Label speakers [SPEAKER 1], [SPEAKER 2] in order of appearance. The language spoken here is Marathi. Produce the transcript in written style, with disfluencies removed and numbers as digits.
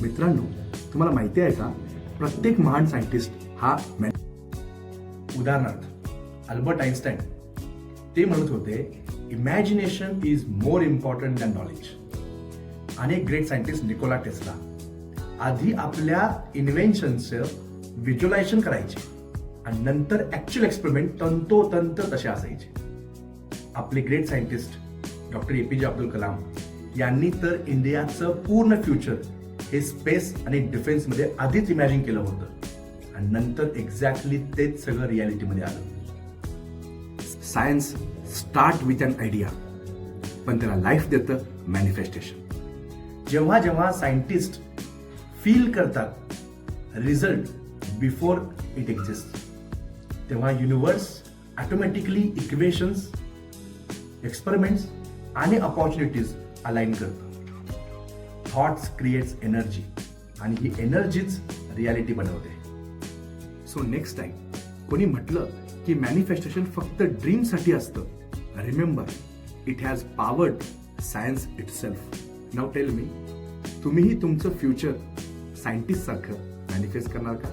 [SPEAKER 1] मित्रांनो, तुम्हाला माहिती आहे का, प्रत्येक महान सायंटिस्ट हा उदाहरणार्थ अल्बर्ट आइन्स्टाईन ते म्हणत होते, imagination is more important than knowledge. आणि एक ग्रेट सायंटिस्ट निकोला टेस्ला आधी आपल्या इन्व्हेन्शनचं व्हिज्युअलायझेशन करायचे आणि नंतर ऍक्च्युअल एक्सपेरिमेंट तंतोतंत तसे असायचे. आपले great scientist doctor APJ Abdul Kalam यांनी तर इंडियाचं पूर्ण फ्युचर हे स्पेस आणि डिफेन्स मध्ये आधीच इमॅजिन केलं होतं आणि नंतर एक्झॅक्टली तेच सगळं रियालिटीमध्ये आलं. Science start with an idea, पण त्याला लाईफ देतं मॅनिफेस्टेशन. जेव्हा जेव्हा सायंटिस्ट फील करतात रिझल्ट बिफोर इट एक्झिस्ट, तेव्हा युनिव्हर्स ऑटोमॅटिकली इक्वेशन्स, एक्सपेरिमेंट्स आणि अपॉर्च्युनिटीज अलाइन करतं. थॉट्स क्रिएट्स एनर्जी आणि ही एनर्जीच रियालिटी बनवते. सो नेक्स्ट टाइम कोणी म्हटलं की मॅनिफेस्टेशन फक्त ड्रीमसाठी असतं, remember, it has powered science itself. Now tell me, तुम्हीही तुमचं फ्युचर सायंटिस्ट सारखं मॅनिफेस्ट करणार का?